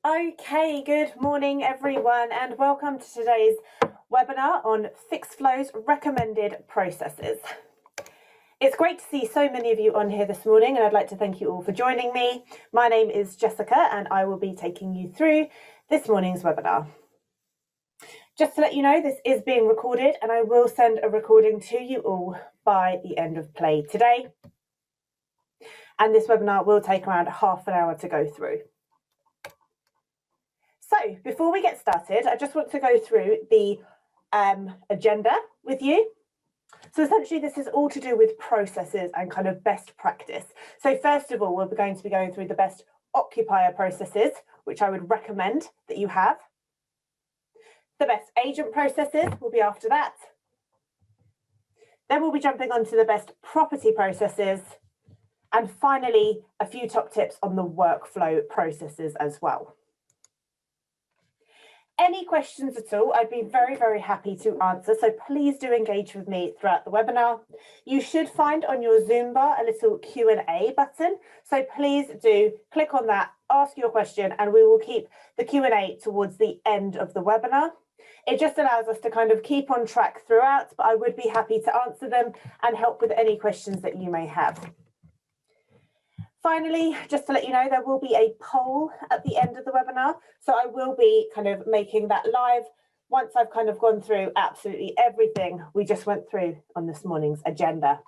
Okay, good morning everyone and welcome to today's webinar on Fixflo's recommended processes. It's great to see so many of you on here this morning and I'd like to thank you all for joining me. My name is Jessica and I will be taking you through this morning's webinar. Just to let you know, this is being recorded and I will send a recording to you all by the end of play today. And this webinar will take around half an hour to go through. So before we get started, I just want to go through the agenda with you. So essentially this is all to do with processes and kind of best practice. So first of all, we're going to be going through the best occupier processes, which I would recommend that you have. The best agent processes will be after that. Then we'll be jumping onto the best property processes. And finally, a few top tips on the workflow processes as well. Any questions at all, I'd be very, very happy to answer. So please do engage with me throughout the webinar. You should find on your Zoom bar a little Q&A button. So please do click on that, ask your question, and we will keep the Q&A towards the end of the webinar. It just allows us to kind of keep on track throughout, but I would be happy to answer them and help with any questions that you may have. Finally, just to let you know, there will be a poll at the end of the webinar. So I will be kind of making that live once I've kind of gone through absolutely everything we just went through on this morning's agenda.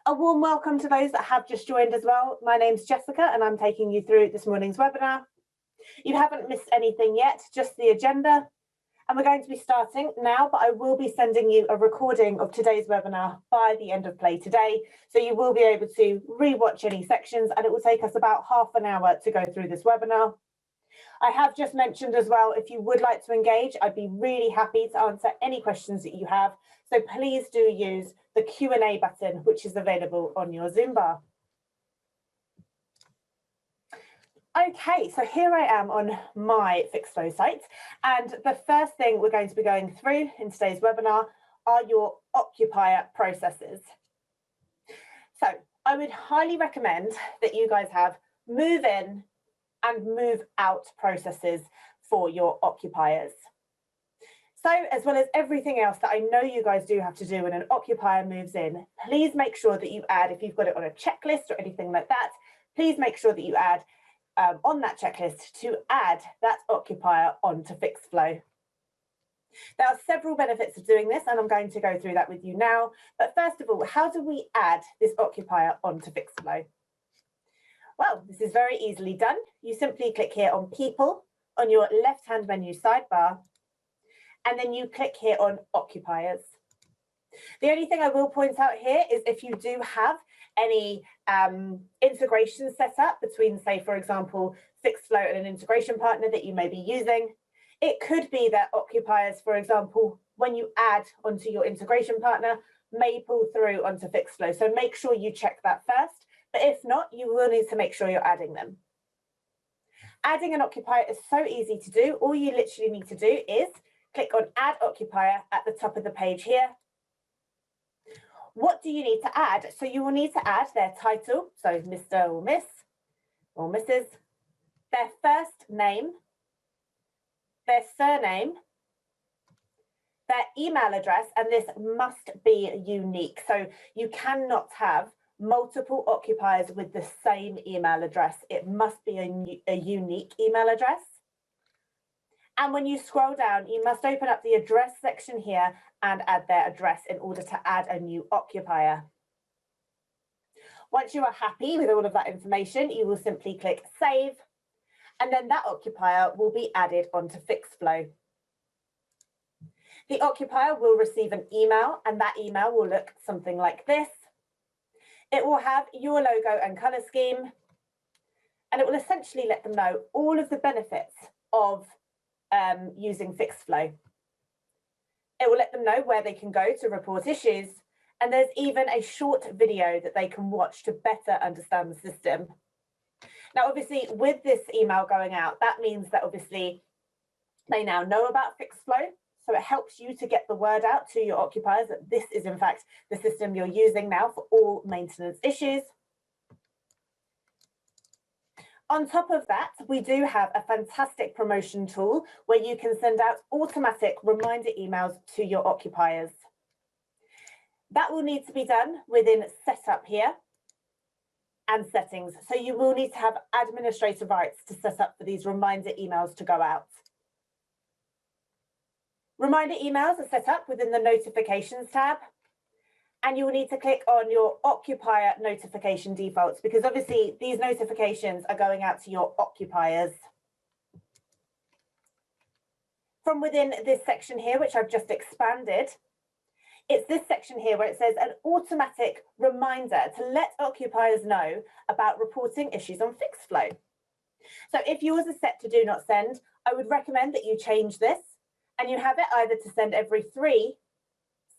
A warm welcome to those that have just joined as well. My name's Jessica and I'm taking you through this morning's webinar. You haven't missed anything yet, just the agenda. And we're going to be starting now, but I will be sending you a recording of today's webinar by the end of play today. So you will be able to rewatch any sections and it will take us about half an hour to go through this webinar. I have just mentioned as well, if you would like to engage, I'd be really happy to answer any questions that you have. So please do use the Q&A button, which is available on your Zoom bar. Okay, so here I am on my Fixflo site, and the first thing we're going to be going through in today's webinar are your occupier processes. So I would highly recommend that you guys have move in and move out processes for your occupiers. So as well as everything else that I know you guys do have to do when an occupier moves in, please make sure that you add, if you've got it on a checklist or anything like that, please make sure that you add on that checklist to add that occupier onto Fixflo. There are several benefits of doing this, and I'm going to go through that with you now. But first of all, how do we add this occupier onto Fixflo? Well, this is very easily done. You simply click here on People on your left-hand menu sidebar, and then you click here on Occupiers. The only thing I will point out here is if you do have any integration set up between, say, for example, Fixflo and an integration partner that you may be using, it could be that occupiers, for example, when you add onto your integration partner, may pull through onto Fixflo. So make sure you check that first. But if not, you will need to make sure you're adding them. Adding an occupier is so easy to do. All you literally need to do is click on Add Occupier at the top of the page here. What do you need to add? So you will need to add their title, so Mr. or Miss or Mrs., their first name, their surname, their email address, and this must be unique. So you cannot have multiple occupiers with the same email address. It must be a unique email address. And when you scroll down, you must open up the address section here and add their address in order to add a new occupier. Once you are happy with all of that information, you will simply click Save, and then that occupier will be added onto Fixflo. The occupier will receive an email, and that email will look something like this. It will have your logo and colour scheme, and it will essentially let them know all of the benefits of using Fixflo. It will let them know where they can go to report issues, and there's even a short video that they can watch to better understand the system. Now, obviously, with this email going out, that means that obviously they now know about Fixflo, so it helps you to get the word out to your occupiers that this is in fact the system you're using now for all maintenance issues. On top of that, we do have a fantastic promotion tool where you can send out automatic reminder emails to your occupiers. That will need to be done within setup here and settings. So you will need to have administrator rights to set up for these reminder emails to go out. Reminder emails are set up within the notifications tab, and you will need to click on your occupier notification defaults, because obviously these notifications are going out to your occupiers. From within this section here, which I've just expanded, it's this section here where it says an automatic reminder to let occupiers know about reporting issues on Fixflo. So if yours is set to do not send, I would recommend that you change this and you have it either to send every 3,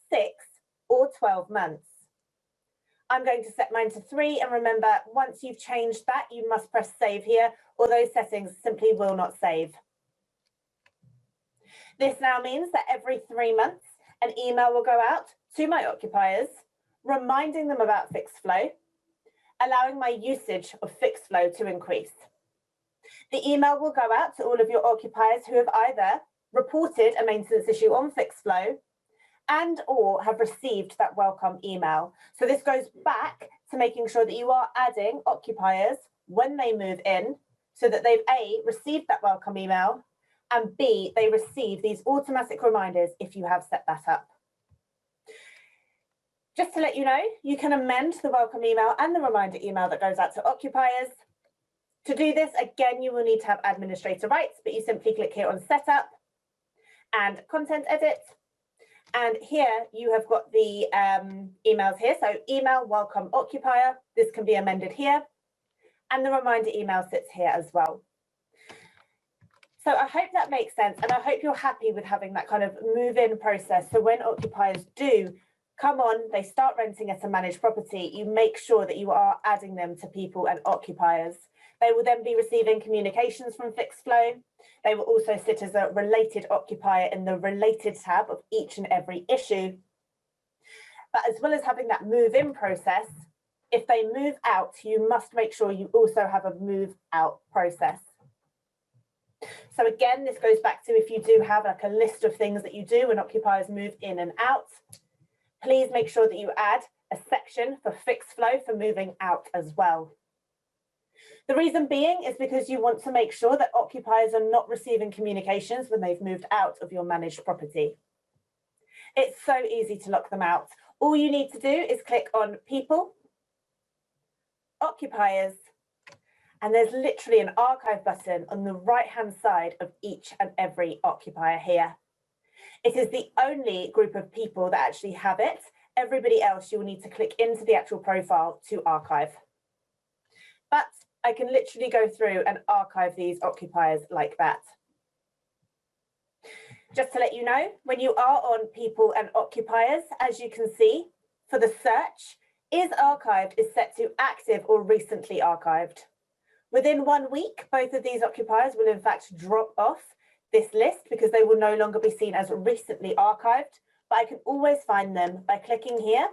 6, or 12 months. I'm going to set mine to 3, and remember, once you've changed that, you must press save here, or those settings simply will not save. This now means that every 3 months, an email will go out to my occupiers, reminding them about Fixflo, allowing my usage of Fixflo to increase. The email will go out to all of your occupiers who have either reported a maintenance issue on Fixflo and or have received that welcome email. So this goes back to making sure that you are adding occupiers when they move in so that they've A, received that welcome email, and B, they receive these automatic reminders if you have set that up. Just to let you know, you can amend the welcome email and the reminder email that goes out to occupiers. To do this, again, you will need to have administrator rights, but you simply click here on setup and content edit. And here you have got the emails here. So email welcome occupier, this can be amended here. And the reminder email sits here as well. So I hope that makes sense, and I hope you're happy with having that kind of move-in process. So when occupiers do come on, they start renting at a managed property, you make sure that you are adding them to people and occupiers. They will then be receiving communications from Fixflo. They will also sit as a related occupier in the related tab of each and every issue. But as well as having that move-in process, if they move out, you must make sure you also have a move-out process. So again, this goes back to if you do have like a list of things that you do when occupiers move in and out, please make sure that you add a section for Fixflo for moving out as well. The reason being is because you want to make sure that occupiers are not receiving communications when they've moved out of your managed property. It's so easy to lock them out. All you need to do is click on People, Occupiers, and there's literally an archive button on the right-hand side of each and every occupier here. It is the only group of people that actually have it. Everybody else, you will need to click into the actual profile to archive. But I can literally go through and archive these occupiers like that. Just to let you know, when you are on people and occupiers, as you can see, for the search, is archived is set to active or recently archived. Within 1 week, both of these occupiers will in fact drop off this list because they will no longer be seen as recently archived, but I can always find them by clicking here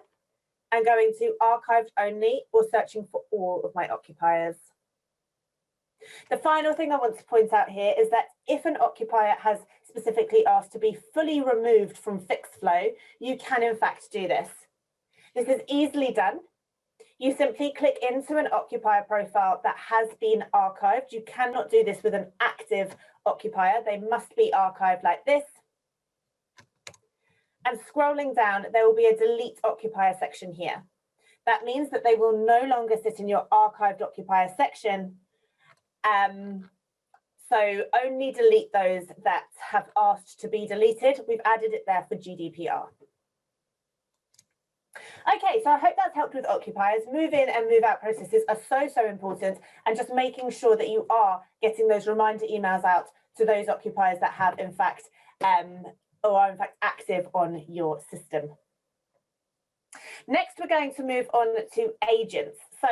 and going to archived only or searching for all of my occupiers. The final thing I want to point out here is that if an occupier has specifically asked to be fully removed from Fixflo, you can in fact do this. This is easily done. You simply click into an occupier profile that has been archived. You cannot do this with an active occupier. They must be archived like this. And scrolling down, there will be a delete occupier section here. That means that they will no longer sit in your archived occupier section. So only delete those that have asked to be deleted. We've added it there for GDPR. Okay, so I hope that's helped with occupiers. Move in and move out processes are so important, and just making sure that you are getting those reminder emails out to those occupiers that have in fact or are in fact active on your system. Next, we're going to move on to agents. So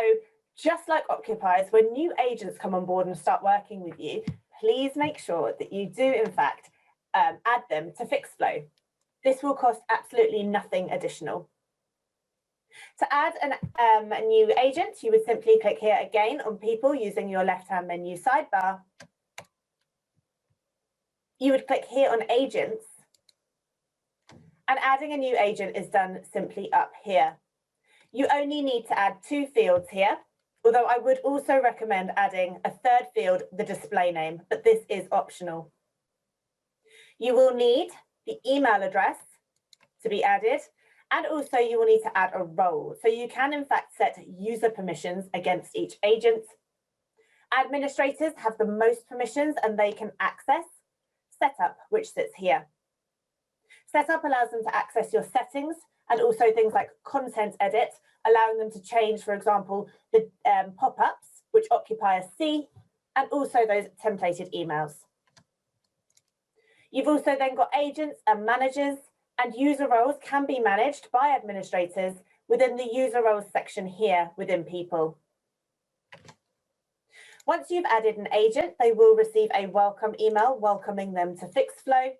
just like occupiers, when new agents come on board and start working with you, please make sure that you do in fact add them to Fixflo. This will cost absolutely nothing additional. To add a new agent, you would simply click here again on people using your left-hand menu sidebar. You would click here on agents, and adding a new agent is done simply up here. You only need to add 2 fields here, although I would also recommend adding a 3rd field, the display name, but this is optional. You will need the email address to be added, and also you will need to add a role. So you can in fact set user permissions against each agent. Administrators have the most permissions and they can access Setup, which sits here. Setup allows them to access your settings and also things like content edit, allowing them to change, for example, the pop-ups, which occupiers see, and also those templated emails. You've also then got agents and managers, and user roles can be managed by administrators within the user roles section here within people. Once you've added an agent, they will receive a welcome email welcoming them to Fixflo,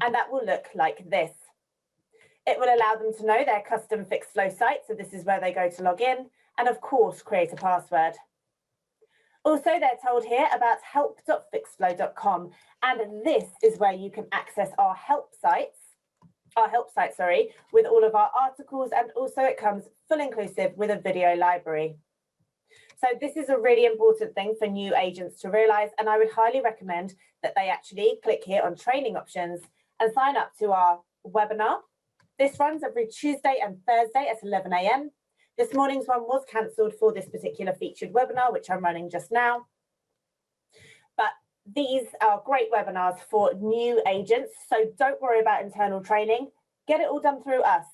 and that will look like this. It will allow them to know their custom Fixflo site, so this is where they go to log in, and of course create a password. Also, they're told here about help.fixflo.com, and this is where you can access our help site, with all of our articles, and also it comes full inclusive with a video library. So this is a really important thing for new agents to realise, and I would highly recommend that they actually click here on training options and sign up to our webinar. This runs every Tuesday and Thursday at 11 AM. This morning's one was cancelled for this particular featured webinar, which I'm running just now. But these are great webinars for new agents, so don't worry about internal training. Get it all done through us.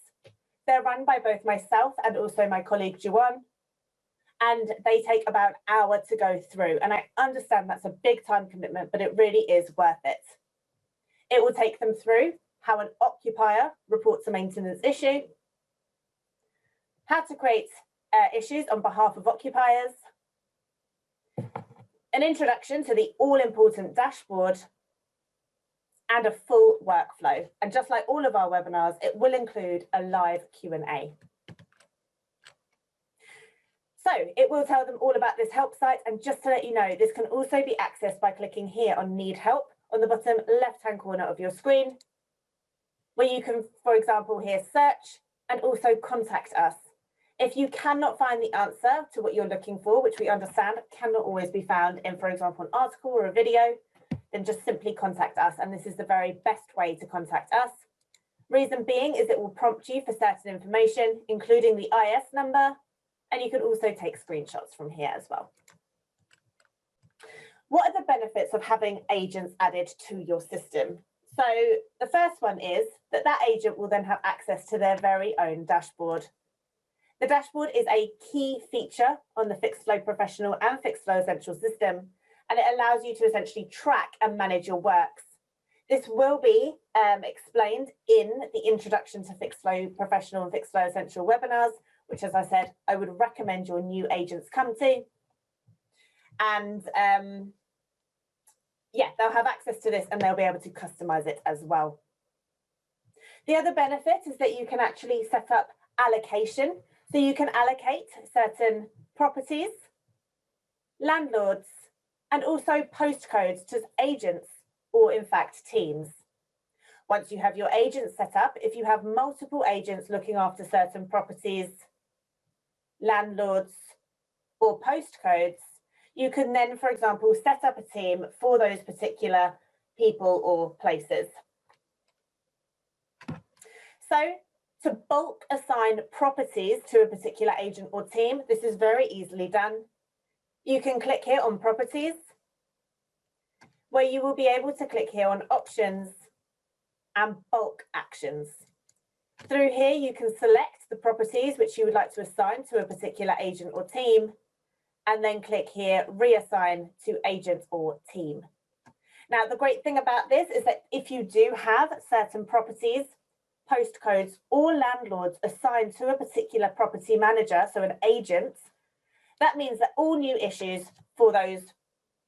They're run by both myself and also my colleague Juwan, and they take about an hour to go through. And I understand that's a big time commitment, but it really is worth it. It will take them through how an occupier reports a maintenance issue, how to create issues on behalf of occupiers, an introduction to the all-important dashboard, and a full workflow. And just like all of our webinars, it will include a live Q&A. So it will tell them all about this help site. And just to let you know, this can also be accessed by clicking here on Need Help on the bottom left-hand corner of your screen, where you can, for example, here search and also contact us. If you cannot find the answer to what you're looking for, which we understand cannot always be found in, for example, an article or a video, then just simply contact us. And this is the very best way to contact us. Reason being is it will prompt you for certain information, including the IS number, and you can also take screenshots from here as well. What are the benefits of having agents added to your system? So the first one is that that agent will then have access to their very own dashboard. The dashboard is a key feature on the Fixflo Professional and Fixflo Essential system, and it allows you to essentially track and manage your works. This will be explained in the Introduction to Fixflo Professional and Fixflo Essential webinars, which, as I said, I would recommend your new agents come to. And yeah, they'll have access to this and they'll be able to customize it as well. The other benefit is that you can actually set up allocation. So you can allocate certain properties, landlords, and also postcodes to agents or in fact teams. Once you have your agents set up, if you have multiple agents looking after certain properties, landlords, or postcodes, you can then, for example, set up a team for those particular people or places. So to bulk assign properties to a particular agent or team, this is very easily done. You can click here on properties, where you will be able to click here on options and bulk actions. Through here, you can select the properties which you would like to assign to a particular agent or team, and then click here, reassign to agent or team. Now, the great thing about this is that if you do have certain properties, postcodes, or landlords assigned to a particular property manager, so an agent, that means that all new issues for those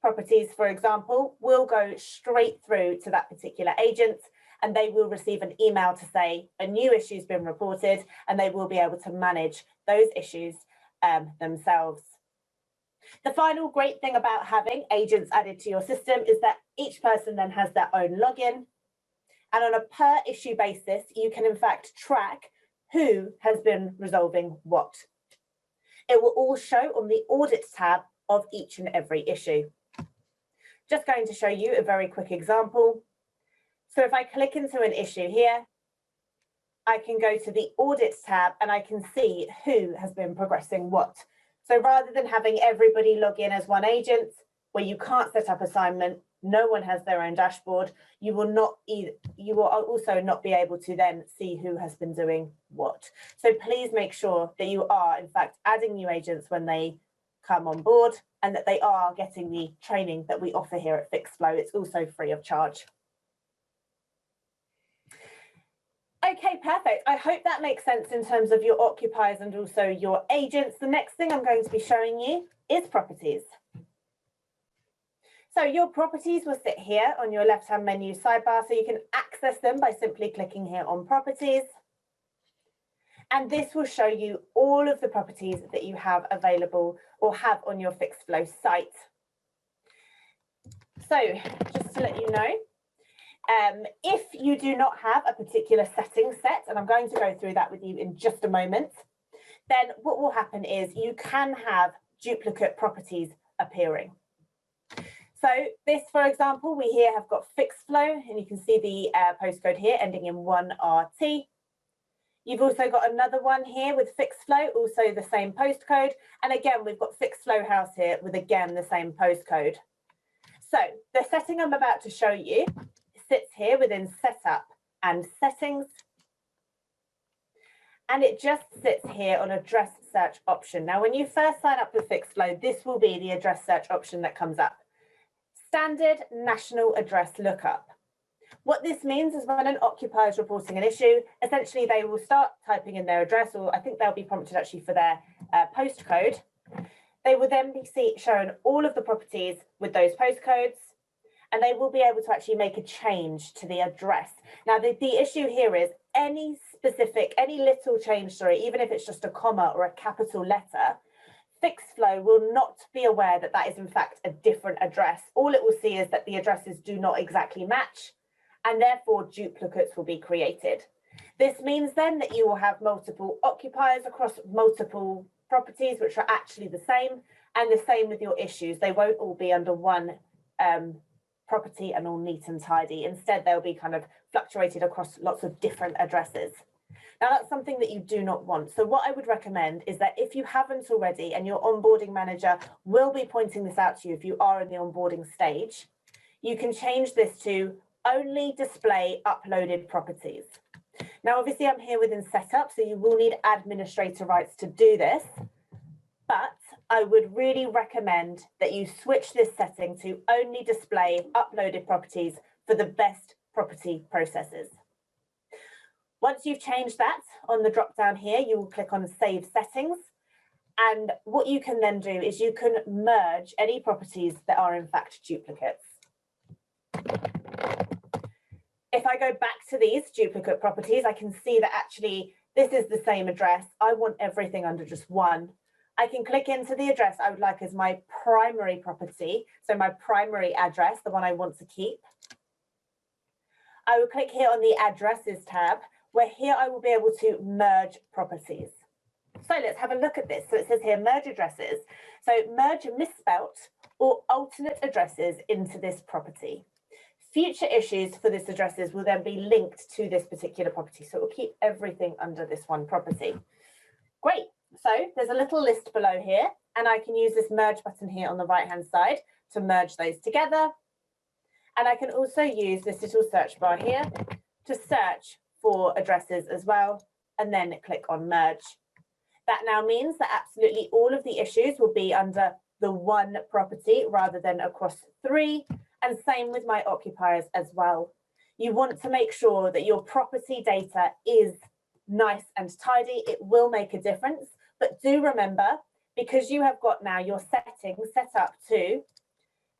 properties, for example, will go straight through to that particular agent, and they will receive an email to say a new issue has been reported, and they will be able to manage those issues themselves. The final great thing about having agents added to your system is that each person then has their own login. And on a per issue basis, you can in fact track who has been resolving what. It will all show on the audits tab of each and every issue. Just going to show you a very quick example. So if I click into an issue here, I can go to the audits tab and I can see who has been progressing what. So rather than having everybody log in as one agent, where you can't set up assignment, no one has their own dashboard, you will also not be able to then see who has been doing what. So please make sure that you are in fact adding new agents when they come on board, and that they are getting the training that we offer here at Fixflo. It's also free of charge. Okay, perfect. I hope that makes sense in terms of your occupiers and also your agents. The next thing I'm going to be showing you is properties. So your properties will sit here on your left-hand menu sidebar, so you can access them by simply clicking here on properties. And this will show you all of the properties that you have available or have on your Fixflo site. So just to let you know, if you do not have a particular setting set, and I'm going to go through that with you in just a moment, then what will happen is you can have duplicate properties appearing. So this, for example, we here have got Fixflo, and you can see the postcode here ending in 1RT. You've also got another one here with Fixflo, also the same postcode. And again, we've got Fixflo House here with, again, the same postcode. So the setting I'm about to show you sits here within Setup and Settings. And it just sits here on Address Search option. Now, when you first sign up with Fixflo, this will be the address search option that comes up. Standard National Address Lookup. What this means is when an occupier is reporting an issue, essentially they will start typing in their address, or I think they'll be prompted actually for their postcode. They will then be shown all of the properties with those postcodes, and they will be able to actually make a change to the address. Now, the issue here is any little change, even if it's just a comma or a capital letter, Fixflo will not be aware that that is in fact a different address. All it will see is that the addresses do not exactly match, and therefore duplicates will be created. This means then that you will have multiple occupiers across multiple properties which are actually the same, and the same with your issues. They won't all be under one property and all neat and tidy. Instead, they'll be kind of fluctuated across lots of different addresses. Now, that's something that you do not want. So what I would recommend is that if you haven't already, and your onboarding manager will be pointing this out to you if you are in the onboarding stage, you can change this to only display uploaded properties. Now, obviously, I'm here within Setup, so you will need administrator rights to do this. But I would really recommend that you switch this setting to only display uploaded properties for the best property processes. Once you've changed that, on the drop down here, you will click on Save Settings. And what you can then do is you can merge any properties that are in fact duplicates. If I go back to these duplicate properties, I can see that actually this is the same address. I want everything under just one. I can click into the address I would like as my primary property, so my primary address, the one I want to keep. I will click here on the Addresses tab, where here I will be able to merge properties. So let's have a look at this. So it says here, merge addresses. So merge misspelt or alternate addresses into this property. Future issues for this addresses will then be linked to this particular property. So it will keep everything under this one property. Great. So there's a little list below here, and I can use this merge button here on the right-hand side to merge those together. And I can also use this little search bar here to search for addresses as well, and then click on merge. That now means that absolutely all of the issues will be under the one property rather than across three, and same with my occupiers as well. You want to make sure that your property data is nice and tidy. It will make a difference, but do remember, because you have got now your settings set up to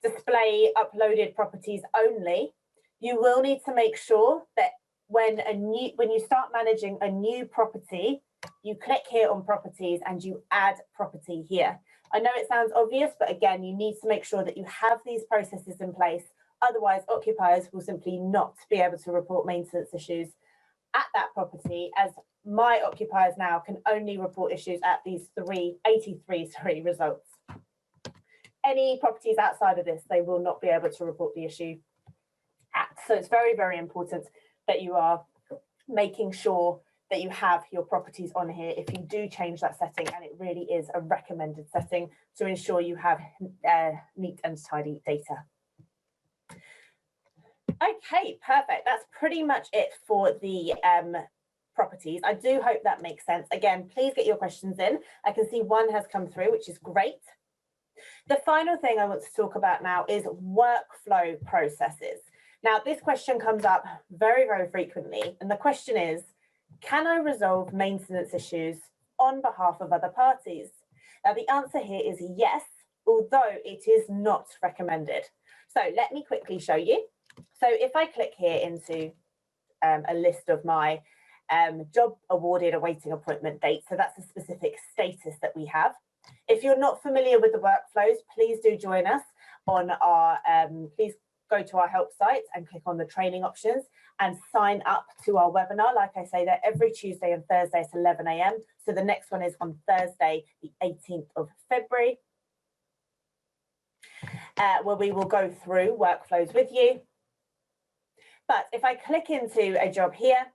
display uploaded properties only, You will need to make sure that when you start managing a new property, you click here on properties and you add property here. I know it sounds obvious, but again, you need to make sure that you have these processes in place. Otherwise, occupiers will simply not be able to report maintenance issues at that property, as my occupiers now can only report issues at these 83 results. Any properties outside of this, they will not be able to report the issue at. So it's very, very important that you are making sure that you have your properties on here if you do change that setting, and it really is a recommended setting to ensure you have neat and tidy data. Okay, perfect. That's pretty much it for the properties. I do hope that makes sense. Again, please get your questions in. I can see one has come through, which is great. The final thing I want to talk about now is workflow processes. Now, this question comes up very, very frequently, and the question is, can I resolve maintenance issues on behalf of other parties? Now, the answer here is yes, although it is not recommended. So let me quickly show you. So if I click here into a list of my job awarded awaiting appointment date, so that's a specific status that we have. If you're not familiar with the workflows, please do join us on our, please go to our help site and click on the training options and sign up to our webinar. Like I say, they're every Tuesday and Thursday at 11 AM. So the next one is on Thursday, the 18th of February, where we will go through workflows with you. But if I click into a job here,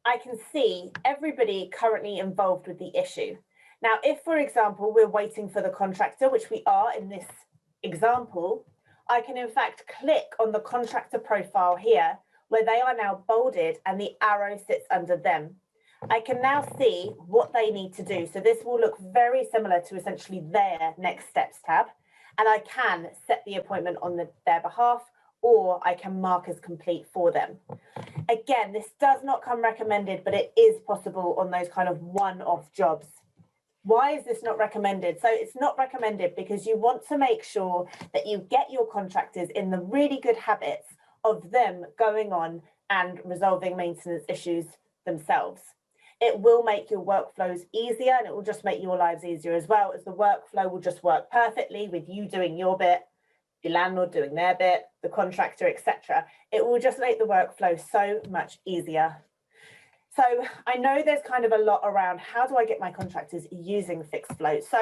I can see everybody currently involved with the issue. Now, if, for example, we're waiting for the contractor, which we are in this example, I can in fact click on the contractor profile here, where they are now bolded and the arrow sits under them. I can now see what they need to do. So this will look very similar to essentially their next steps tab. And I can set the appointment on their behalf, or I can mark as complete for them. Again, this does not come recommended, but it is possible on those kind of one-off jobs. Why is this not recommended? So it's not recommended because you want to make sure that you get your contractors in the really good habits of them going on and resolving maintenance issues themselves. It will make your workflows easier, and it will just make your lives easier as well, as the workflow will just work perfectly with you doing your bit, the landlord doing their bit, the contractor, etc. It will just make the workflow so much easier. So I know there's kind of a lot around how do I get my contractors using Fixflo. So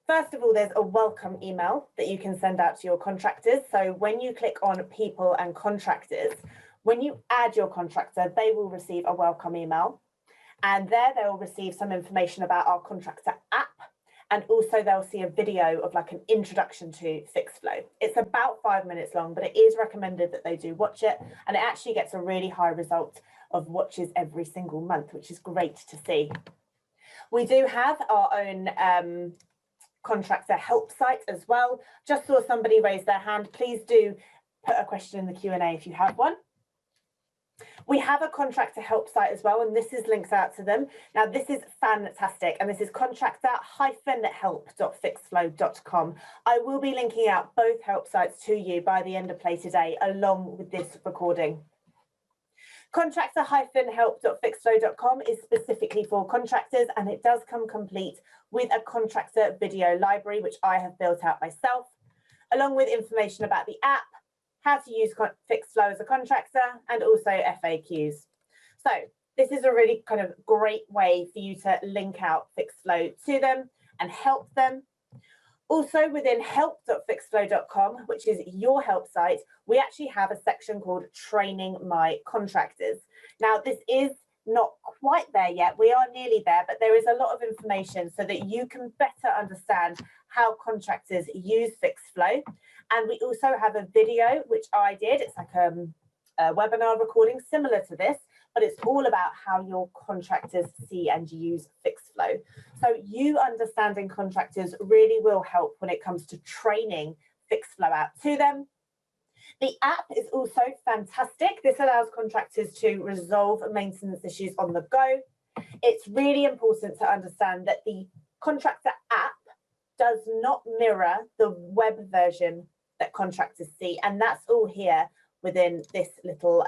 first of all, there's a welcome email that you can send out to your contractors. So when you click on people and contractors, when you add your contractor, they will receive a welcome email. And there they'll receive some information about our contractor app. And also they'll see a video of like an introduction to Fixflo. It's about 5 minutes long, but it is recommended that they do watch it. And it actually gets a really high result of watches every single month, which is great to see. We do have our own contractor help site as well. Just saw somebody raise their hand. Please do put a question in the Q&A if you have one. We have a contractor help site as well, and this is linked out to them. Now, this is fantastic, and this is contractor-help.fixflo.com. I will be linking out both help sites to you by the end of play today, along with this recording. Contractor-help.fixflo.com is specifically for contractors, and it does come complete with a contractor video library, which I have built out myself, along with information about the app, how to use Fixflo as a contractor, and also FAQs. So this is a really kind of great way for you to link out Fixflo to them and help them. Also within help.fixflo.com, which is your help site, we actually have a section called Training My Contractors. Now, this is not quite there yet. We are nearly there, but there is a lot of information so that you can better understand how contractors use Fixflo. And we also have a video, which I did. It's like a webinar recording similar to this, but it's all about how your contractors see and use Fixflo. So you understanding contractors really will help when it comes to training Fixflo out to them. The app is also fantastic. This allows contractors to resolve maintenance issues on the go. It's really important to understand that the contractor app does not mirror the web version that contractors see, and that's all here within this little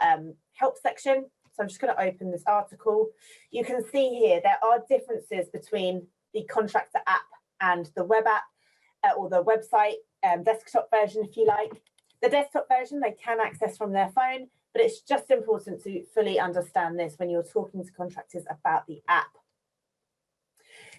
help section. So I'm just going to open this article. You can see here there are differences between the contractor app and the web app or the website desktop version, if you like. The desktop version they can access from their phone, but it's just important to fully understand this when you're talking to contractors about the app.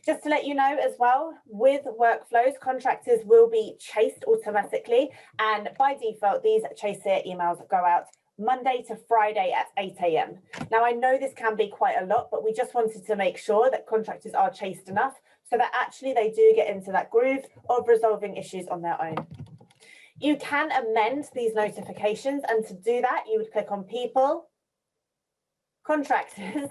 Just to let you know as well, with workflows, contractors will be chased automatically, and by default, these chase here emails go out Monday to Friday at 8 AM. Now, I know this can be quite a lot, but we just wanted to make sure that contractors are chased enough so that actually they do get into that groove of resolving issues on their own. You can amend these notifications, and to do that, you would click on People, Contractors.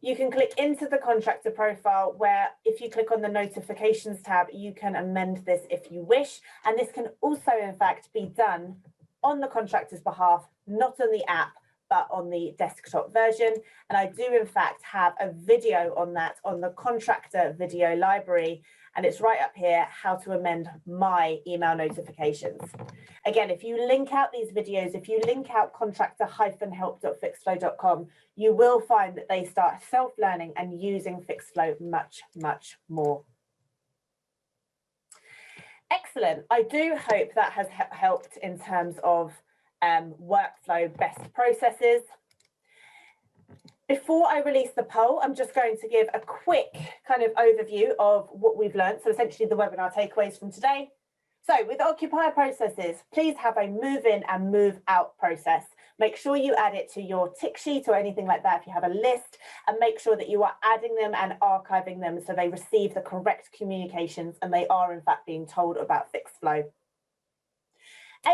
You can click into the contractor profile where if you click on the notifications tab, you can amend this if you wish. And this can also, in fact, be done on the contractor's behalf, not on the app, but on the desktop version. And I do, in fact, have a video on that on the contractor video library. And it's right up here, how to amend my email notifications. Again, if you link out these videos, if you link out contractor-help.fixflo.com, you will find that they start self-learning and using Fixflo much, much more. Excellent. I do hope that has helped in terms of workflow best processes. Before I release the poll, I'm just going to give a quick kind of overview of what we've learned. So essentially the webinar takeaways from today. So with occupier processes, please have a move in and move out process. Make sure you add it to your tick sheet or anything like that if you have a list, and make sure that you are adding them and archiving them so they receive the correct communications and they are in fact being told about Fixflo.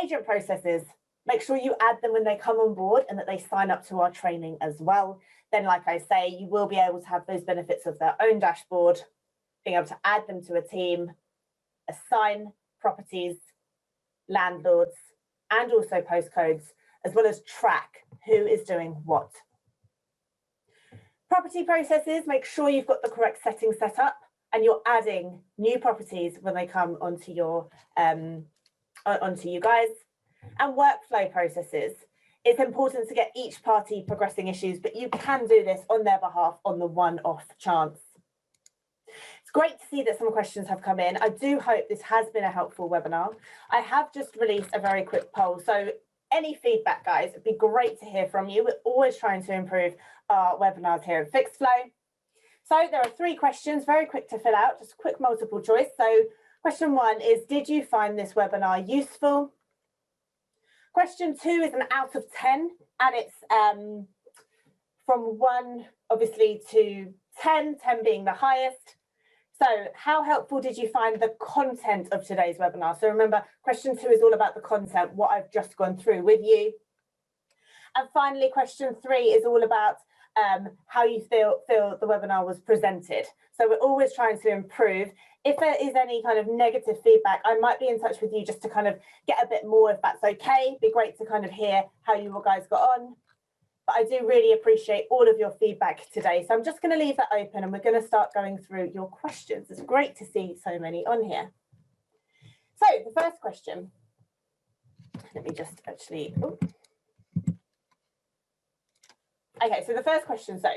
Agent processes, make sure you add them when they come on board and that they sign up to our training as well. Then, like I say, you will be able to have those benefits of their own dashboard, being able to add them to a team, assign properties, landlords, and also postcodes, as well as track who is doing what. Property processes, make sure you've got the correct settings set up and you're adding new properties when they come onto your onto you guys. And workflow processes. It's important to get each party progressing issues, but you can do this on their behalf on the one-off chance. It's great to see that some questions have come in. I do hope this has been a helpful webinar. I have just released a very quick poll, so any feedback, guys, it'd be great to hear from you. We're always trying to improve our webinars here at Fixflo. So there are 3 questions, very quick to fill out, just quick multiple choice. So question 1 is, did you find this webinar useful? Question 2 is an out of 10, and it's from 1, obviously, to 10, 10 being the highest. So how helpful did you find the content of today's webinar? So remember, question 2 is all about the content, what I've just gone through with you. And finally, question 3 is all about how you feel the webinar was presented. So we're always trying to improve. If there is any kind of negative feedback, I might be in touch with you just to kind of get a bit more, if that's okay. It'd be great to kind of hear how you all guys got on. But I do really appreciate all of your feedback today. So I'm just going to leave that open and we're going to start going through your questions. It's great to see so many on here. So the first question, let me just actually, okay, so the first question, so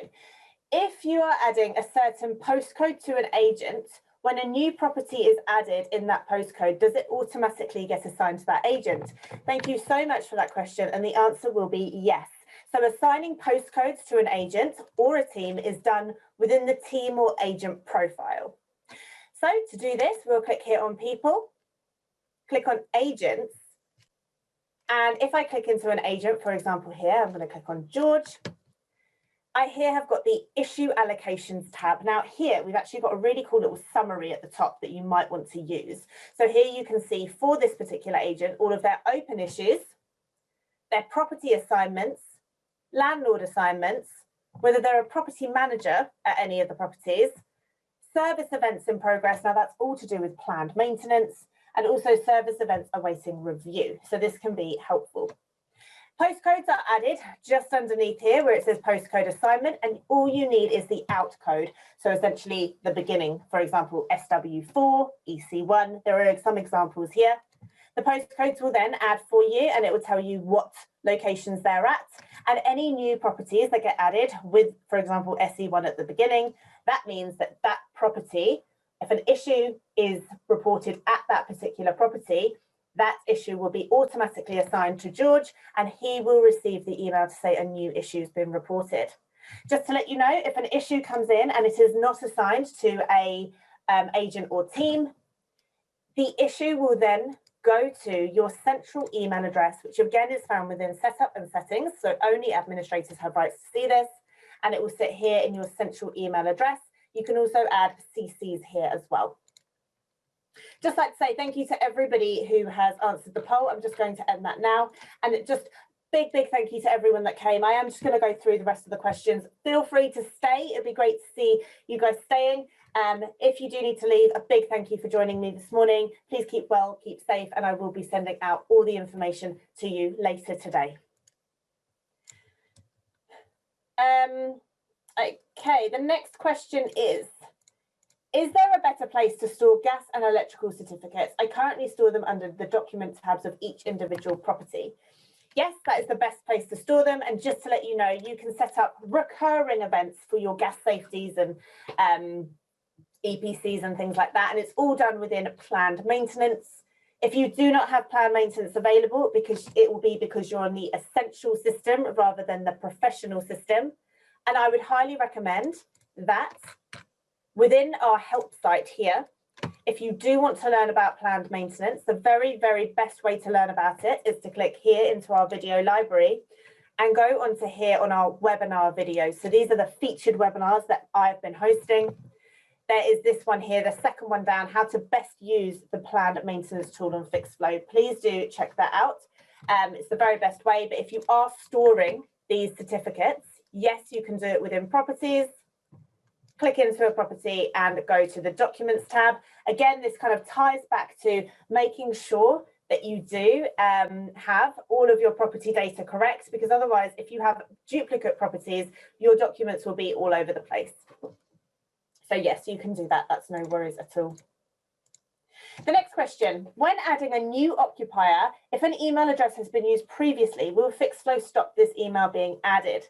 if you are adding a certain postcode to an agent, when a new property is added in that postcode, does it automatically get assigned to that agent? Thank you so much for that question. And the answer will be yes. So assigning postcodes to an agent or a team is done within the team or agent profile. So to do this, we'll click here on People, click on Agents. And if I click into an agent, for example, here, I'm going to click on George. I here have got the Issue Allocations tab. Now here, we've actually got a really cool little summary at the top that you might want to use. So here you can see for this particular agent, all of their open issues, their property assignments, landlord assignments, whether they're a property manager at any of the properties, service events in progress. Now that's all to do with planned maintenance, and also service events awaiting review. So this can be helpful. Postcodes are added just underneath here where it says postcode assignment, and all you need is the out code. So essentially the beginning, for example, SW4, EC1. There are some examples here. The postcodes will then add for you, and it will tell you what locations they're at. And any new properties that get added with, for example, SE1 at the beginning, that means that that property, if an issue is reported at that particular property, that issue will be automatically assigned to George, and he will receive the email to say a new issue has been reported. Just to let you know, if an issue comes in and it is not assigned to a agent or team, the issue will then go to your central email address, which again is found within setup and settings. So only administrators have rights to see this, and it will sit here in your central email address. You can also add CCs here as well. Just like to say thank you to everybody who has answered the poll. I'm just going to end that now. And just big thank you to everyone that came. I am just going to go through the rest of the questions. Feel free to stay. It'd be great to see you guys staying. If you do need to leave, a big thank you for joining me this morning. Please keep well, keep safe, and I will be sending out all the information to you later today. Okay, the next question is there a better place to store gas and electrical certificates? I currently store them under the document tabs of each individual property. Yes, that is the best place to store them. And just to let you know, you can set up recurring events for your gas safeties and EPCs and things like that. And it's all done within planned maintenance. If you do not have planned maintenance available, it will be because you're on the essential system rather than the professional system. And I would highly recommend that within our help site here, if you do want to learn about planned maintenance, the very best way to learn about it is to click here into our video library and go onto here on our webinar videos. So these are the featured webinars that I've been hosting. There is this one here, the second one down, how to best use the planned maintenance tool on Fixflo. Please do check that out. It's the very best way, but if you are storing these certificates, yes, you can do it within properties. Click into a property and go to the documents tab. Again, this kind of ties back to making sure that you do have all of your property data correct, because otherwise, if you have duplicate properties, your documents will be all over the place. So yes, you can do that. That's no worries at all. The next question, when adding a new occupier, if an email address has been used previously, will Fixflo stop this email being added?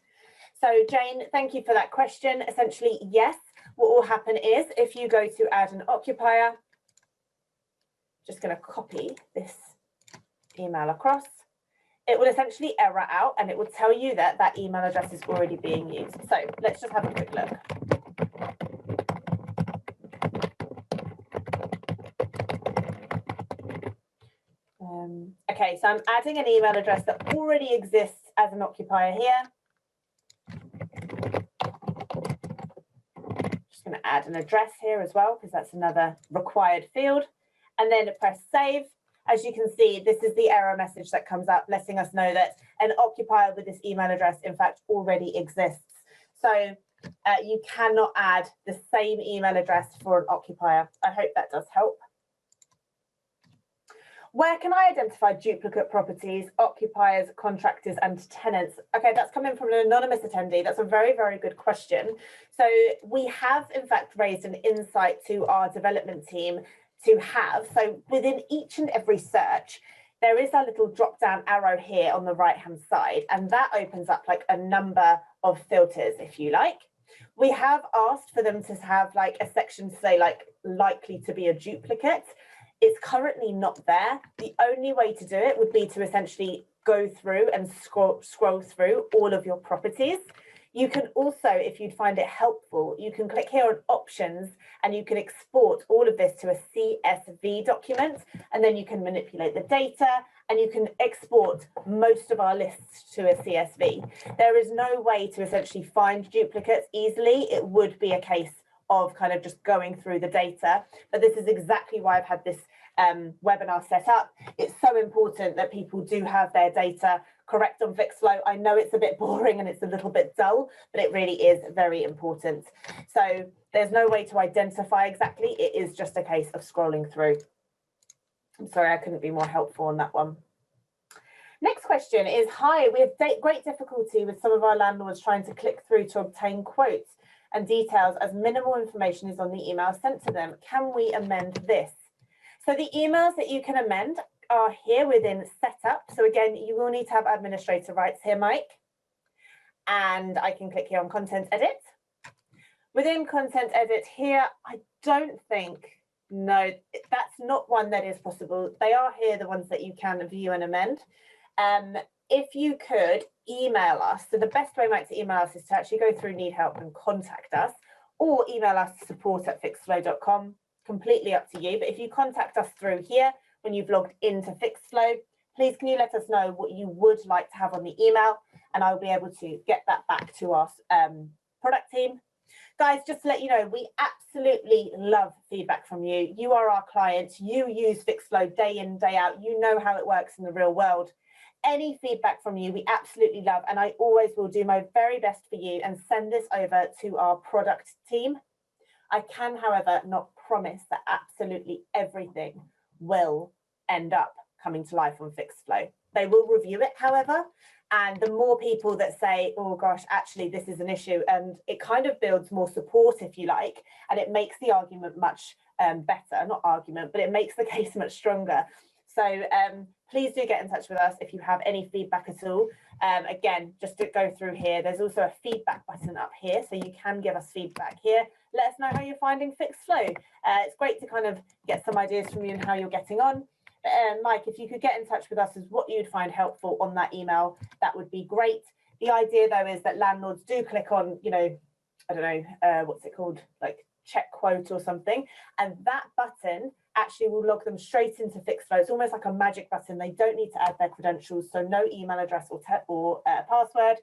So Jane, thank you for that question. Essentially, yes. What will happen is if you go to add an occupier, just going to copy this email across, it will essentially error out and it will tell you that that email address is already being used. So let's just have a quick look. Okay, so I'm adding an email address that already exists as an occupier here. Just going to add an address here as well, because that's another required field. And then press save. As you can see, this is the error message that comes up, letting us know that an occupier with this email address, in fact, already exists. So you cannot add the same email address for an occupier. I hope that does help. Where can I identify duplicate properties, occupiers, contractors, and tenants? Okay, that's coming from an anonymous attendee. That's a very good question. So we have, in fact, raised an insight to our development team to have. So within each and every search, there is a little drop-down arrow here on the right-hand side, and that opens up like a number of filters, if you like. We have asked for them to have like a section to say like likely to be a duplicate. It's currently not there. The only way to do it would be to essentially go through and scroll through all of your properties. You can also, if you'd find it helpful, you can click here on options and you can export all of this to a CSV document, and then you can manipulate the data and you can export most of our lists to a CSV. There is no way to essentially find duplicates easily. It would be a case of kind of just going through the data. But this is exactly why I've had this webinar set up. It's so important that people do have their data correct on Fixflo. I know it's a bit boring and it's a little bit dull, but it really is very important. So there's no way to identify exactly. It is just a case of scrolling through. I'm sorry, I couldn't be more helpful on that one. Next question is, hi, we have great difficulty with some of our landlords trying to click through to obtain quotes and details as minimal information is on the email sent to them. Can we amend this? So the emails that you can amend are here within setup. So again, you will need to have administrator rights here, Mike. And I can click here on content edit. Within content edit here, I don't think, no, that's not one that is possible. They are here, the ones that you can view and amend. If you could email us, so the best way, Mike, to email us is to actually go through Need Help and contact us, or email us support@fixflo.com, completely up to you. But if you contact us through here, when you've logged into Fixflo, please can you let us know what you would like to have on the email, and I'll be able to get that back to our product team. Guys, just to let you know, we absolutely love feedback from you. You are our clients. You use Fixflo day in, day out. You know how it works in the real world. Any feedback from you, we absolutely love, and I always will do my very best for you and send this over to our product team. I can, however, not promise that absolutely everything will end up coming to life on Fixflo. They will review it, however, and the more people that say, oh gosh, actually this is an issue, and it kind of builds more support, if you like, and it makes the argument much better, not argument, but it makes the case much stronger. So please do get in touch with us if you have any feedback at all. Again, just to go through here, there's also a feedback button up here, so you can give us feedback here. Let us know how you're finding Fixflo. It's great to kind of get some ideas from you and how you're getting on. Mike, if you could get in touch with us as what you'd find helpful on that email, that would be great. The idea, though, is that landlords do click on, you know, I don't know, what's it called, like check quote or something, and that button actually will log them straight into Fixflo. It's almost like a magic button. They don't need to add their credentials, so no email address or password,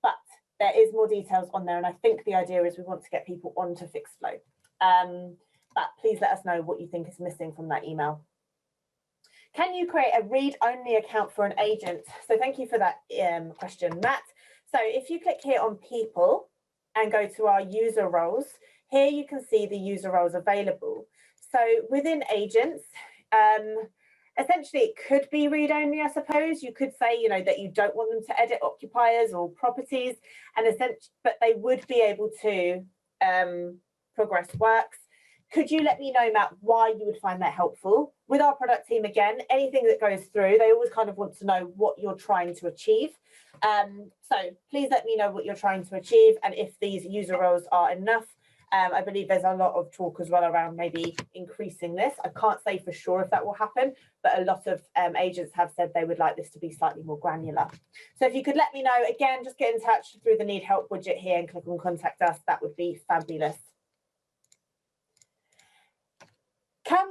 but there is more details on there, and I think the idea is we want to get people onto Fixflo. But please let us know what you think is missing from that email. Can you create a read-only account for an agent? So thank you for that question, Matt. So if you click here on people and go to our user roles, here you can see the user roles available. So within agents, essentially it could be read-only, I suppose. You could say, you know, that you don't want them to edit occupiers or properties, and but they would be able to progress works. Could you let me know, Matt, why you would find that helpful? With our product team, again, anything that goes through, they always kind of want to know what you're trying to achieve. So please let me know what you're trying to achieve and if these user roles are enough. I believe there's a lot of talk as well around maybe increasing this. I can't say for sure if that will happen, but a lot of agents have said they would like this to be slightly more granular. So if you could let me know, again, just get in touch through the Need Help widget here and click on Contact Us. That would be fabulous. Can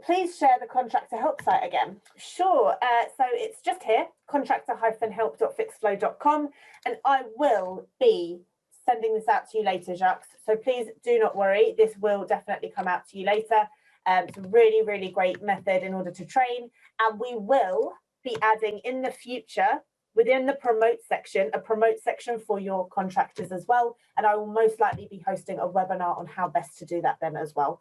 please share the contractor help site again? Sure. So it's just here, contractor-help.fixflo.com, and I will be sending this out to you later, Jacques. So please do not worry. This will definitely come out to you later. It's a really, really great method in order to train. And we will be adding in the future, within the promote section, a promote section for your contractors as well. And I will most likely be hosting a webinar on how best to do that then as well.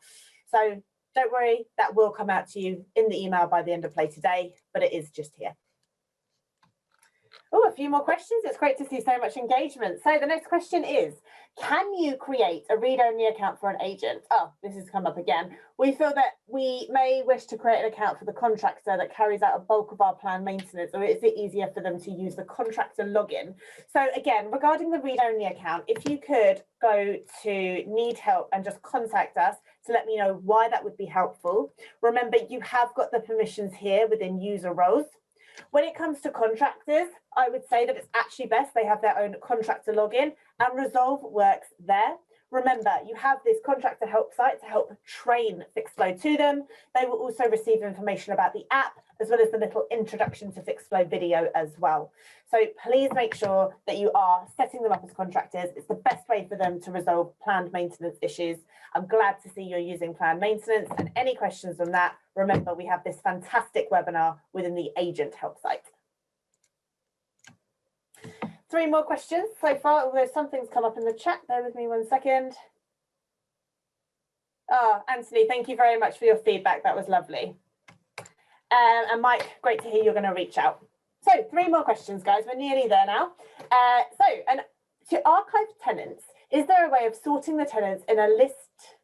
So don't worry, that will come out to you in the email by the end of play today, but it is just here. Oh, a few more questions. It's great to see so much engagement. So the next question is, can you create a read-only account for an agent? Oh, this has come up again. We feel that we may wish to create an account for the contractor that carries out a bulk of our planned maintenance, or is it easier for them to use the contractor login? So again, regarding the read-only account, if you could go to Need Help and just contact us to let me know why that would be helpful. Remember, you have got the permissions here within user roles. When it comes to contractors, I would say that it's actually best they have their own contractor login and Resolve works there. Remember, you have this contractor help site to help train Fixflo to them. They will also receive information about the app as well as the little introduction to Fixflo video as well. So please make sure that you are setting them up as contractors. It's the best way for them to resolve planned maintenance issues. I'm glad to see you're using planned maintenance, and any questions on that, remember we have this fantastic webinar within the agent help site. 3 more questions so far, although something's come up in the chat. Bear with me 1 second. Oh, Anthony, thank you very much for your feedback. That was lovely. And Mike, great to hear you're going to reach out. So 3 more questions, guys. We're nearly there now. And to archive tenants, is there a way of sorting the tenants in a list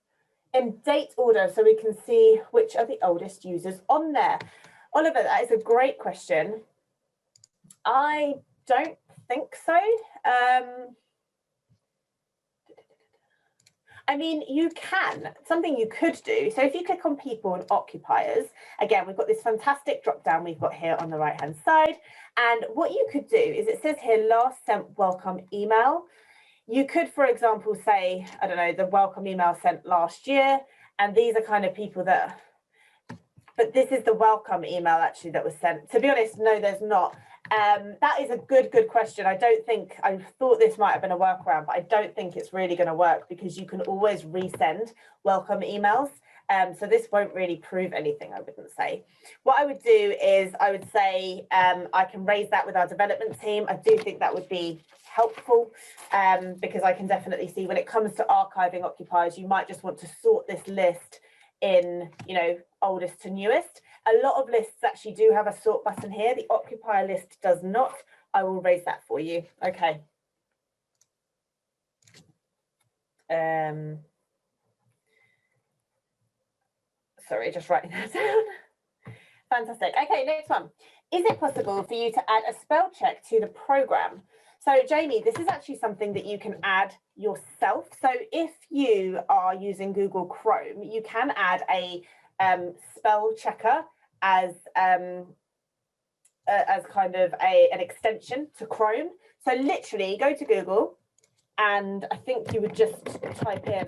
in date order so we can see which are the oldest users on there? Oliver, that is a great question. I don't think so. I mean, you can, something you could do. So if you click on people and occupiers, again, we've got this fantastic drop down we've got here on the right hand side. And what you could do is it says here, last sent welcome email. You could, for example, say, I don't know, the welcome email sent last year. And these are kind of people that, but this is the welcome email actually that was sent. To be honest, no, there's not. That is a good question. I thought this might have been a workaround, but I don't think it's really going to work because you can always resend welcome emails. So this won't really prove anything, I wouldn't say. What I would do is I would say I can raise that with our development team. I do think that would be helpful because I can definitely see when it comes to archiving occupiers, you might just want to sort this list in, you know, oldest to newest. A lot of lists actually do have a sort button here. The occupier list does not. I will raise that for you. Okay. Sorry, just writing that down. Fantastic. Okay, next one. Is it possible for you to add a spell check to the program? So Jamie, this is actually something that you can add yourself. So if you are using Google Chrome, you can add a spell checker as kind of an extension to Chrome. So literally go to Google and I think you would just type in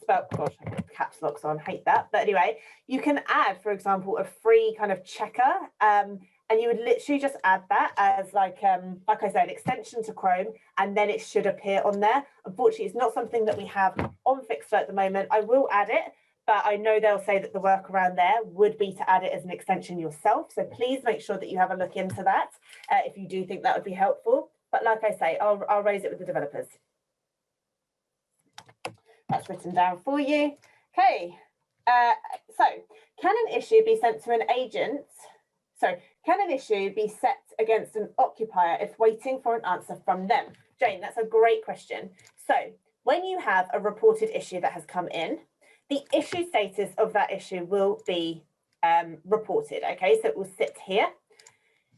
spell, gosh, caps locks on, hate that. But anyway, you can add, for example, a free kind of checker and you would literally just add that as like I said, extension to Chrome, and then it should appear on there. Unfortunately, it's not something that we have on Fixflo at the moment. I will add it, but I know they'll say that the workaround there would be to add it as an extension yourself. So please make sure that you have a look into that if you do think that would be helpful. But like I say, I'll raise it with the developers. That's written down for you. Okay, so can an issue be sent to an agent? So can an issue be set against an occupier if waiting for an answer from them? Jane, that's a great question. So when you have a reported issue that has come in, the issue status of that issue will be reported, okay? So it will sit here.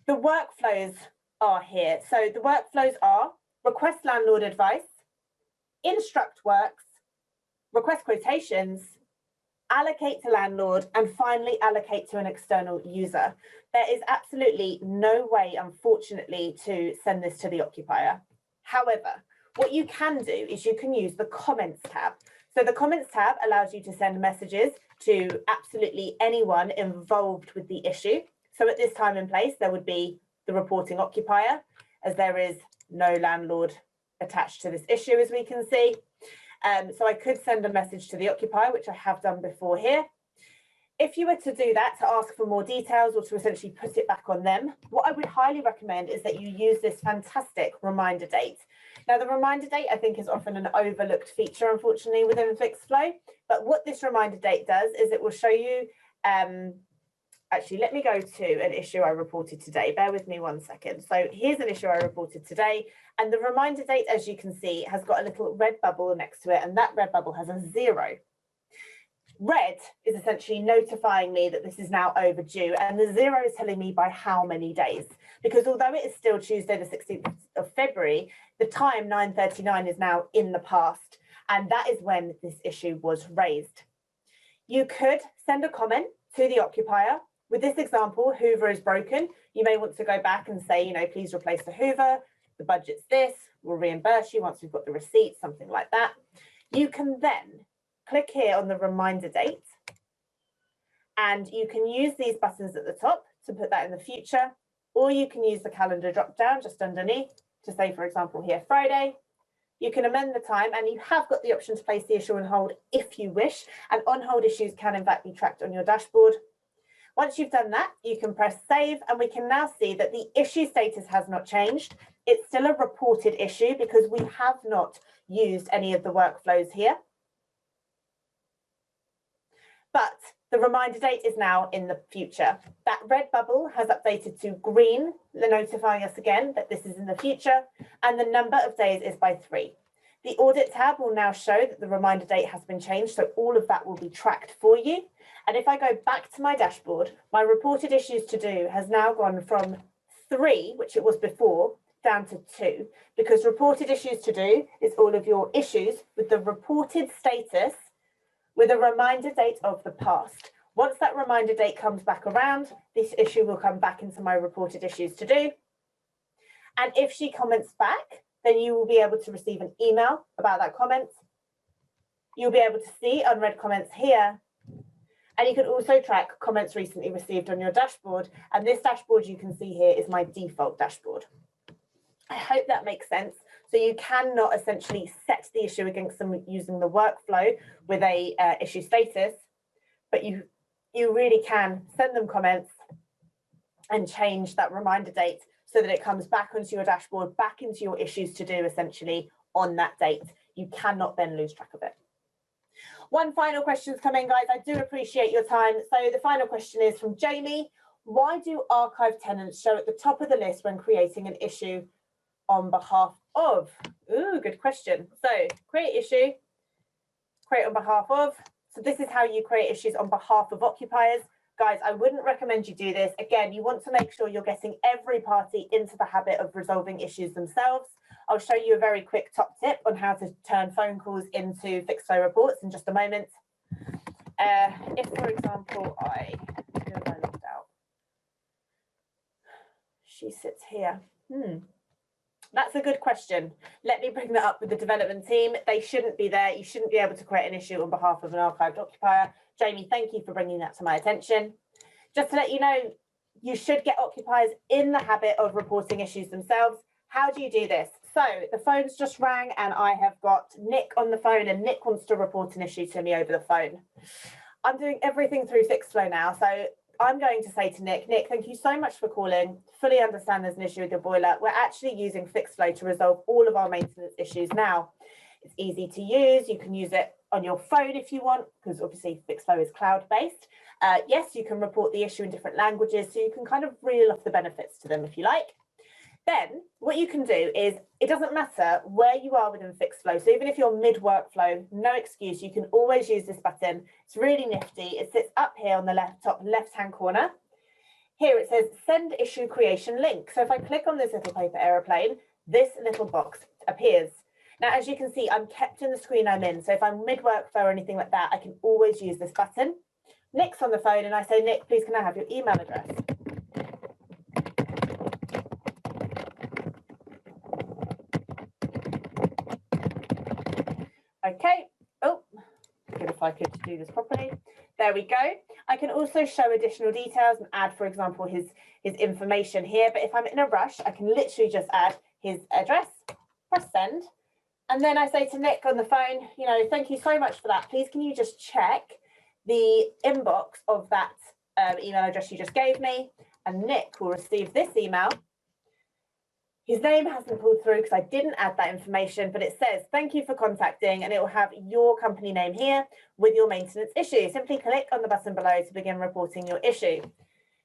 The workflows are here. So the workflows are request landlord advice, instruct works, request quotations, allocate to landlord, and finally allocate to an external user. There is absolutely no way, unfortunately, to send this to the occupier. However, what you can do is you can use the comments tab. So the comments tab allows you to send messages to absolutely anyone involved with the issue. So at this time and place, there would be the reporting occupier, as there is no landlord attached to this issue, as we can see. So I could send a message to the occupier, which I have done before here. If you were to do that, to ask for more details or to essentially put it back on them, what I would highly recommend is that you use this fantastic reminder date. Now, the reminder date, I think, is often an overlooked feature, unfortunately, within Fixflo. But what this reminder date does is it will show you, actually, let me go to an issue I reported today. Bear with me 1 second. So here's an issue I reported today. And the reminder date, as you can see, has got a little red bubble next to it. And that red bubble has a 0. Red is essentially notifying me that this is now overdue, and the 0 is telling me by how many days. Because although it is still Tuesday, the 16th of February, the time 9:39 is now in the past, and that is when this issue was raised. You could send a comment to the occupier. With this example, Hoover is broken. You may want to go back and say, you know, please replace the Hoover. The budget's this. We'll reimburse you once we've got the receipt, something like that. You can then click here on the reminder date, and you can use these buttons at the top to put that in the future, or you can use the calendar drop down just underneath to say, for example, here, Friday. You can amend the time, and you have got the option to place the issue on hold if you wish, and on hold issues can in fact be tracked on your dashboard. Once you've done that, you can press save, and we can now see that the issue status has not changed. It's still a reported issue because we have not used any of the workflows here. But the reminder date is now in the future. That red bubble has updated to green, notifying us again that this is in the future, and the number of days is by 3. The audit tab will now show that the reminder date has been changed, so all of that will be tracked for you. And if I go back to my dashboard, my reported issues to do has now gone from 3, which it was before, down to 2, because reported issues to do is all of your issues with the reported status with a reminder date of the past. Once that reminder date comes back around, this issue will come back into my reported issues to do. And if she comments back, then you will be able to receive an email about that comment. You'll be able to see unread comments here. And you can also track comments recently received on your dashboard. And this dashboard you can see here is my default dashboard. I hope that makes sense. So you cannot essentially set the issue against them using the workflow with a issue status, but you really can send them comments and change that reminder date so that it comes back onto your dashboard, back into your issues to do essentially on that date. You cannot then lose track of it. One final question's come in, guys. I do appreciate your time. So the final question is from Jamie. Why do archive tenants show at the top of the list when creating an issue on behalf of? Ooh, good question. So create issue, create on behalf of. So this is how you create issues on behalf of occupiers. Guys, I wouldn't recommend you do this. Again, you want to make sure you're getting every party into the habit of resolving issues themselves. I'll show you a very quick top tip on how to turn phone calls into Fixflo reports in just a moment. If, for example, who have I looked out? She sits here. That's a good question. Let me bring that up with the development team. They shouldn't be there. You shouldn't be able to create an issue on behalf of an archived occupier. Jamie, thank you for bringing that to my attention. Just to let you know, you should get occupiers in the habit of reporting issues themselves. How do you do this? So the phone's just rang and I have got Nick on the phone and Nick wants to report an issue to me over the phone. I'm doing everything through Fixflo now. So I'm going to say to Nick, thank you so much for calling. Fully understand there's an issue with your boiler. We're actually using Fixflo to resolve all of our maintenance issues now. It's easy to use. You can use it on your phone if you want, because obviously Fixflo is cloud-based. Yes, you can report the issue in different languages, so you can kind of reel off the benefits to them if you like. Then what you can do is, it doesn't matter where you are within Fixflo. So even if you're mid-workflow, no excuse, you can always use this button. It's really nifty. It sits up here on the top left-hand corner. Here it says send issue creation link. So if I click on this little paper aeroplane, this little box appears. Now, as you can see, I'm kept in the screen I'm in. So if I'm mid-workflow or anything like that, I can always use this button. Nick's on the phone and I say, Nick, please can I have your email address? Okay. Oh, good if I could do this properly. There we go. I can also show additional details and add, for example, his information here. But if I'm in a rush, I can literally just add his address, press send. And then I say to Nick on the phone, thank you so much for that. Please, can you just check the inbox of that email address you just gave me? And Nick will receive this email. His name hasn't pulled through because I didn't add that information, but it says, thank you for contacting, and it will have your company name here with your maintenance issue. Simply click on the button below to begin reporting your issue.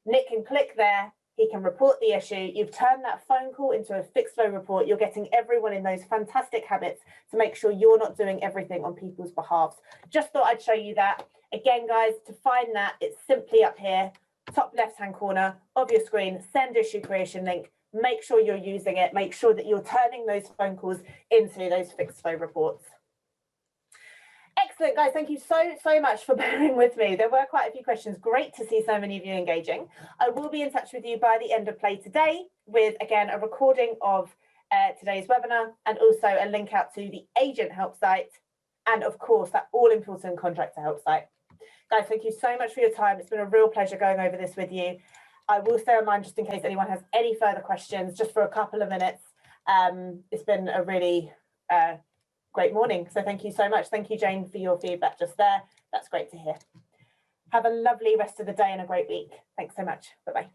Nick can click there. He can report the issue. You've turned that phone call into a Fixflo report. You're getting everyone in those fantastic habits to make sure you're not doing everything on people's behalf. Just thought I'd show you that. Again, guys, to find that, it's simply up here, top left-hand corner of your screen, send issue creation link. Make sure you're using it. Make sure that you're turning those phone calls into those Fixflo reports. Excellent, guys. Thank you so much for bearing with me. There were quite a few questions. Great to see so many of you engaging. I will be in touch with you by the end of play today with, again, a recording of today's webinar and also a link out to the agent help site and, of course, that all-important contractor help site. Guys, thank you so much for your time. It's been a real pleasure going over this with you. I will stay online just in case anyone has any further questions, just for a couple of minutes. It's been a really great morning. So thank you so much. Thank you, Jane, for your feedback just there. That's great to hear. Have a lovely rest of the day and a great week. Thanks so much. Bye-bye.